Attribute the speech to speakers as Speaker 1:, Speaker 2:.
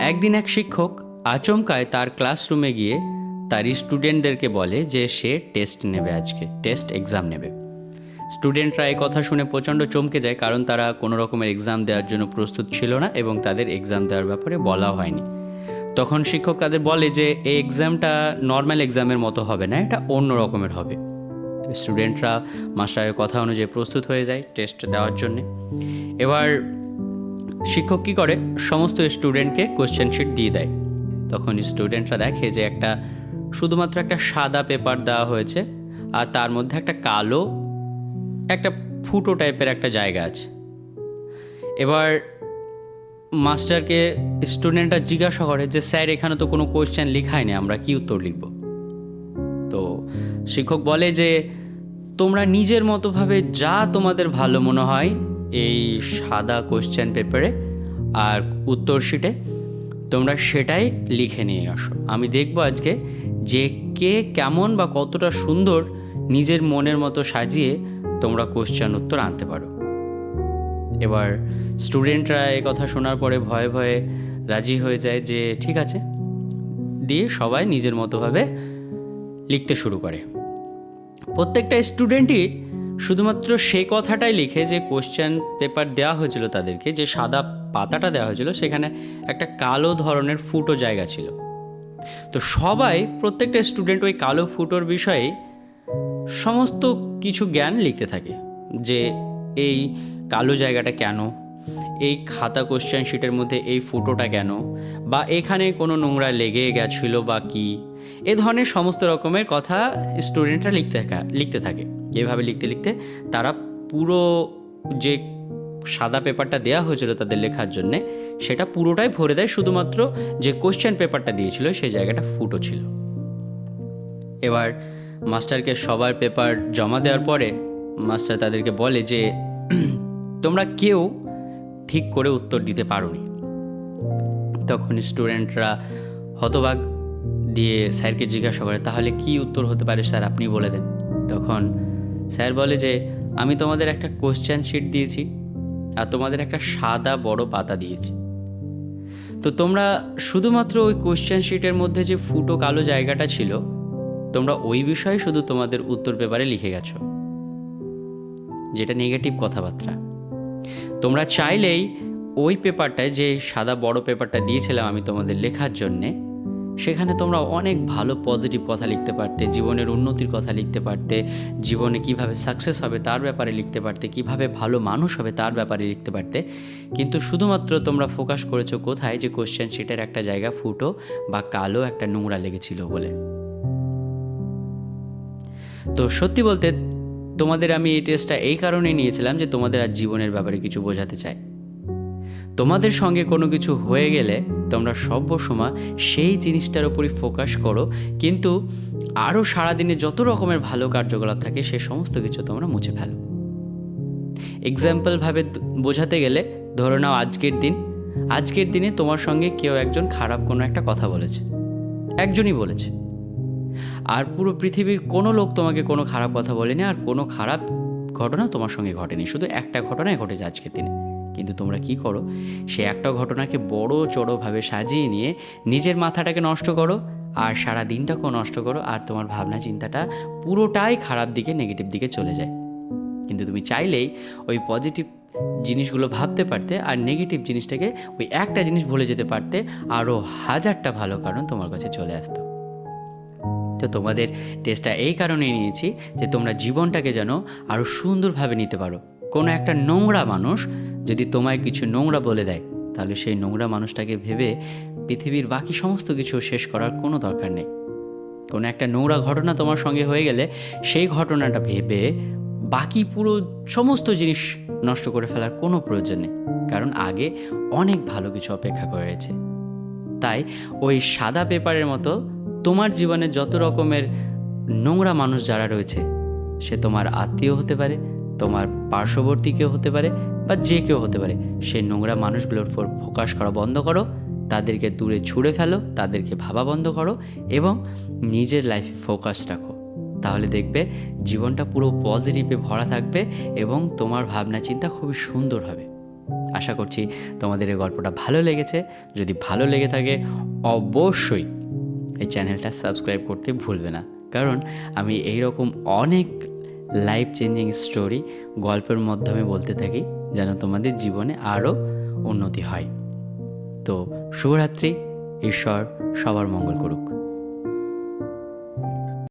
Speaker 1: একদিন এক শিক্ষক আচমকায় তার ক্লাসরুমে গিয়ে তার স্টুডেন্টদেরকে বলে যে সে টেস্ট নেবে, আজকে টেস্ট এক্সাম নেবে। স্টুডেন্টরা এই কথা শুনে প্রচণ্ড চমকে যায়, কারণ তারা কোনো রকমের এক্সাম দেওয়ার জন্য প্রস্তুত ছিল না এবং তাদের এক্সাম দেওয়ার ব্যাপারে বলাও হয়নি। তখন শিক্ষক তাদের বলে যে এই এক্সামটা নর্মাল এক্সামের মতো হবে না, এটা অন্য রকমের হবে। স্টুডেন্টরা মাস্টারের কথা অনুযায়ী প্রস্তুত হয়ে যায় টেস্ট দেওয়ার জন্যে। এবার শিক্ষক কী করে, সমস্ত স্টুডেন্টকে কোয়েশ্চেন শিট দিয়ে দেয়। তখন স্টুডেন্টরা দেখে যে শুধুমাত্র একটা সাদা পেপার দেওয়া হয়েছে, আর তার মধ্যে একটা কালো একটা ফুটো টাইপের একটা জায়গা আছে। এবার মাস্টারকে স্টুডেন্টরা জিজ্ঞাসা করে যে স্যার, এখানে তো কোনো কোয়েশ্চেন লেখাই নেই, আমরা কি উত্তর লিখব? তো শিক্ষক বলে যে তোমরা নিজের মতোভাবে যা তোমাদের ভালো মনে হয় এই সাদা কোয়েশ্চেন পেপারে আর উত্তর শিটে তোমরা সেটাই লিখে নিয়ে আসো। আমি দেখব আজকে যে কে কেমন বা কতটা সুন্দর নিজের মনের মতো সাজিয়ে তোমরা কোয়েশ্চেন উত্তর আনতে পারো। এবার স্টুডেন্টরা এই কথা শোনার পরে ভয়ে ভয়ে রাজি হয়ে যায় যে ঠিক আছে, দিয়ে সবাই নিজের মতোভাবে লিখতে শুরু করে। প্রত্যেকটা স্টুডেন্টই শুধুমাত্র সেই কথাটাই লিখে যে কোশ্চেন পেপার দেওয়া হয়েছিল তাদেরকে, যে সাদা পাতাটা দেওয়া হয়েছিল সেখানে একটা কালো ধরনের ফুটো জায়গা ছিল। তো সবাই, প্রত্যেকটা স্টুডেন্ট ওই কালো ফুটোর বিষয়ে সমস্ত কিছু জ্ঞান লিখতে থাকে, যে এই কালো জায়গাটা কেন, এই খাতা কোশ্চেন শিটের মধ্যে এই ফুটোটা কেন, বা এখানে কোনো নোংরা লেগে গেছিলো বা কী, এ ধরনের সমস্ত রকমের কথা স্টুডেন্টরা লিখতে থাকে। এভাবে লিখতে লিখতে তারা পুরো যে সাদা পেপারটা দেওয়া হয়েছিল তাদের লেখার জন্যে সেটা পুরোটাই ভরে দেয়, শুধুমাত্র যে কোশ্চেন পেপারটা দিয়েছিল সেই জায়গাটা ফুটো ছিল। এবার মাস্টারকে সবার পেপার জমা দেওয়ার পরে মাস্টার তাদেরকে বলে যে তোমরা কেউ ঠিক করে উত্তর দিতে পারোনি। তখন স্টুডেন্টরা হতবাক দিয়ে স্যারকে জিজ্ঞাসা করে, তাহলে কি উত্তর হতে পারে স্যার, আপনি বলে দেন। তখন স্যার বলে যে আমি তোমাদের একটা কোশ্চেন শিট দিয়েছি আর তোমাদের একটা সাদা বড় পাতা দিয়েছি। তো তোমরা শুধুমাত্র ওই কোশ্চেন শিটের মধ্যে যে ফুটো কালো জায়গাটা ছিল, তোমরা ওই বিষয়ে শুধু তোমাদের উত্তর পেপারে লিখে গেছো, যেটা নেগেটিভ কথাবার্তা। তোমরা চাইলেই ওই পেপারটায়, যে সাদা বড় পেপারটা দিয়েছিলাম আমি তোমাদের লেখার জন্যে, সেখানে তোমরা অনেক ভালো পজিটিভ কথা লিখতে পারতে, জীবনের উন্নতির কথা লিখতে পারতে, জীবনে কিভাবে সাকসেস হবে তার ব্যাপারে লিখতে পারতে, কিভাবে ভালো মানুষ হবে তার ব্যাপারে লিখতে পারতে। কিন্তু শুধুমাত্র তোমরা ফোকাস করেছো কোথায়, যে কোশ্চেন শিটের একটা জায়গা ফুটো বা কালো একটা নোংরা লেগেছিল বলে। তো সত্যি বলতে তোমাদের আমি এই টেস্টটা এই কারণে নিয়েছিলাম যে তোমাদের আর জীবনের ব্যাপারে কিছু বোঝাতে চাই। তোমাদের সঙ্গে কোনো কিছু হয়ে গেলে তোমরা সর্বসময় সেই জিনিসটার উপরই ফোকাস করো, কিন্তু আরও সারাদিনে যত রকমের ভালো কার্যকলাপ থাকে সে সমস্ত কিছু তোমরা মুছে ফেলো। এক্সাম্পলভাবে বোঝাতে গেলে ধরে নাও আজকের দিনে তোমার সঙ্গে কেউ একজন খারাপ কোনো একটা কথা বলেছে, একজনই বলেছে, আর পুরো পৃথিবীর কোনো লোক তোমাকে কোনো খারাপ কথা বলেনি, আর কোনো খারাপ ঘটনা তোমার সঙ্গে ঘটেনি, শুধু একটা ঘটনাই ঘটেছে আজকের দিনে। কিন্তু তোমরা কি করো, সে একটা ঘটনাকে বড় চড়োভাবে সাজিয়ে নিয়ে নিজের মাথাটাকে নষ্ট করো, আর সারা দিনটাকেও নষ্ট করো, আর তোমার ভাবনা চিন্তাটা পুরোটাই খারাপ দিকে, নেগেটিভ দিকে চলে যায়। কিন্তু তুমি চাইলেই ওই পজিটিভ জিনিসগুলো ভাবতে পারতে, আর নেগেটিভ জিনিসটাকে, ওই একটা জিনিস ভুলে যেতে পারতে, আরও হাজারটা ভালো কারণ তোমার কাছে চলে আসতো। তো তোমাদের টেস্টটা এই কারণেই নিয়েছি যে তোমরা জীবনটাকে যেন আরও সুন্দরভাবে নিতে পারো। কোনো একটা নোংরা মানুষ যদি তোমায় কিছু নোংরা বলে দেয়, তাহলে সেই নোংরা মানুষটাকে ভেবে পৃথিবীর বাকি সমস্ত কিছু শেষ করার কোনো দরকার নেই। কোনো একটা নোংরা ঘটনা তোমার সঙ্গে হয়ে গেলে সেই ঘটনাটা ভেবে বাকি পুরো সমস্ত জিনিস নষ্ট করে ফেলার কোনো প্রয়োজন নেই, কারণ আগে অনেক ভালো কিছু অপেক্ষা করে রয়েছে। তাই ওই সাদা পেপারের মতো তোমার জীবনে যত রকমের নোংরা মানুষ যারা রয়েছে, সে তোমার আত্মীয় হতে পারে, তোমার পার্শ্ববর্তী কেউ হতে পারে, বা যে কেউ হতে পারে, সেই নোংরা মানুষগুলোর উপর ফোকাস করা বন্ধ করো, তাদেরকে দূরে ছুঁড়ে ফেলো, তাদেরকে ভাবা বন্ধ করো এবং নিজের লাইফে ফোকাস রাখো। তাহলে দেখবে জীবনটা পুরো পজিটিভে ভরা থাকবে এবং তোমার ভাবনা চিন্তা খুবই সুন্দর হবে। আশা করছি তোমাদের এই গল্পটা ভালো লেগেছে। যদি ভালো লেগে থাকে অবশ্যই এই চ্যানেলটা সাবস্ক্রাইব করতে ভুলবে না, কারণ আমি এইরকম অনেক লাইফ চেঞ্জিং স্টোরি গল্পের মাধ্যমে বলতে থাকি যেন তোমাদের জীবনে আরও উন্নতি হয়। তো শুভরাত্রি, ঈশ্বর সবার মঙ্গল করুক।